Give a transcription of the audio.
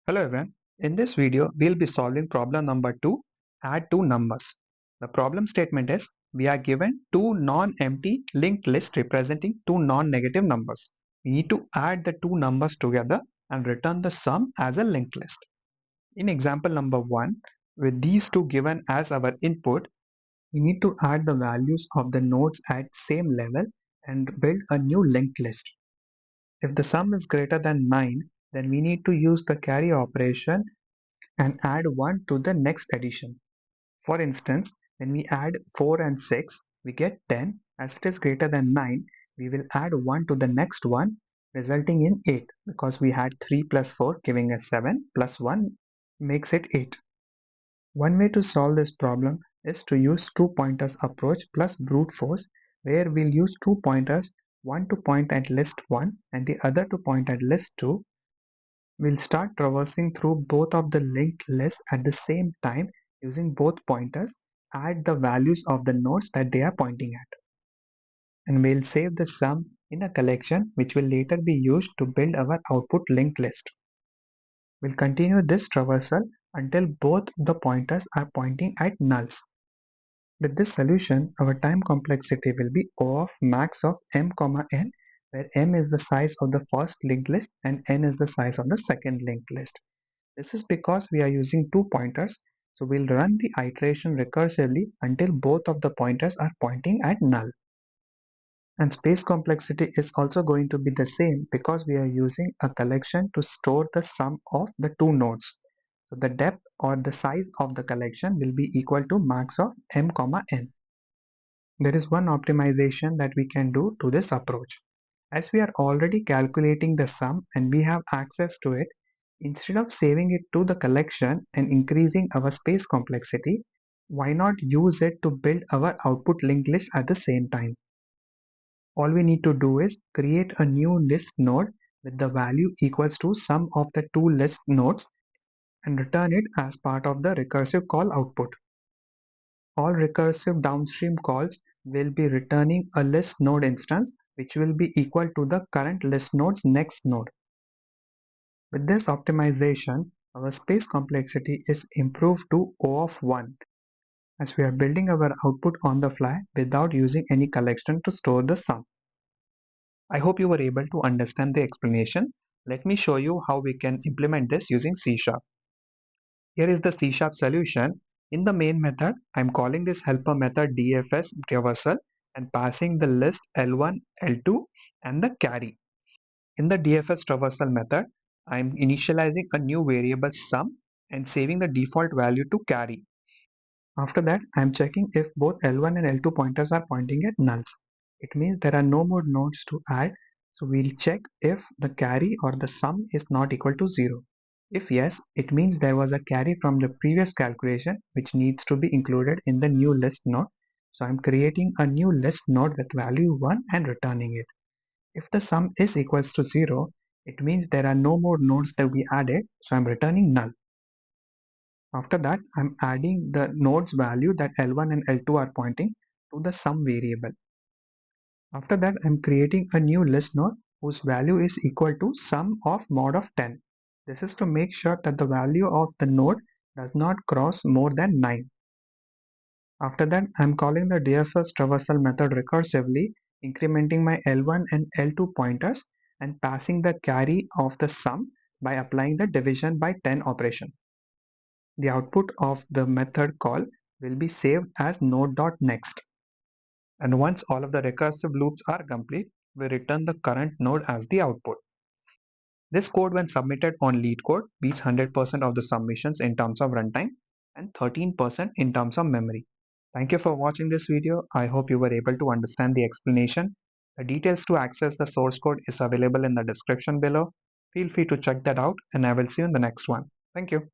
Hello everyone. In this video, we'll be solving problem number 2, add two numbers. The problem statement is, we are given two non-empty linked lists representing two non-negative numbers. We need to add the two numbers together and return the sum as a linked list. In example number 1, with these two given as our input, we need to add the values of the nodes at same level and build a new linked list. If the sum is greater than 9, then we need to use the carry operation and add 1 to the next addition. For instance, when we add 4 and 6, we get 10. As it is greater than 9, we will add 1 to the next one, resulting in 8, because we had 3 plus 4 giving us 7 plus 1 makes it 8. One way to solve this problem is to use two pointers approach plus brute force, where we'll use two pointers, one to point at list 1 and the other to point at list 2. We'll start traversing through both of the linked lists at the same time using both pointers, add the values of the nodes that they are pointing at. And we'll save the sum in a collection which will later be used to build our output linked list. We'll continue this traversal until both the pointers are pointing at nulls. With this solution, our time complexity will be O of max of m, n, where m is the size of the first linked list and n is the size of the second linked list. This is because we are using two pointers, so we'll run the iteration recursively until both of the pointers are pointing at null. And space complexity is also going to be the same because we are using a collection to store the sum of the two nodes. So the depth or the size of the collection will be equal to max of m, n. There is one optimization that we can do to this approach. As we are already calculating the sum and we have access to it, instead of saving it to the collection and increasing our space complexity, why not use it to build our output linked list at the same time? All we need to do is create a new list node with the value equals to sum of the two list nodes and return it as part of the recursive call output. All recursive downstream calls will be returning a list node instance which will be equal to the current list node's next node. With this optimization, our space complexity is improved to O of 1, as we are building our output on the fly without using any collection to store the sum. I hope you were able to understand the explanation. Let me show you how we can implement this using C#. Here is the C# solution. In the main method, I am calling this helper method DFS traversal and passing the list L1, L2 and the carry. In the DFS traversal method, I am initializing a new variable sum and saving the default value to carry. After that, I am checking if both L1 and L2 pointers are pointing at nulls. It means there are no more nodes to add, so we'll check if the carry or the sum is not equal to 0. If yes, it means there was a carry from the previous calculation which needs to be included in the new list node. So I'm creating a new list node with value 1 and returning it. If the sum is equals to 0, it means there are no more nodes that we added, so I'm returning null. After that, I'm adding the nodes value that L1 and L2 are pointing to the sum variable. After that, I'm creating a new list node whose value is equal to sum of mod of 10. This is to make sure that the value of the node does not cross more than 9. After that, I'm calling the DFS traversal method recursively, incrementing my L1 and L2 pointers and passing the carry of the sum by applying the division by 10 operation. The output of the method call will be saved as node.next. And once all of the recursive loops are complete, we return the current node as the output. This code, when submitted on LeetCode, beats 100% of the submissions in terms of runtime and 13% in terms of memory. Thank you for watching this video. I hope you were able to understand the explanation. The details to access the source code is available in the description below. Feel free to check that out, and I will see you in the next one. Thank you.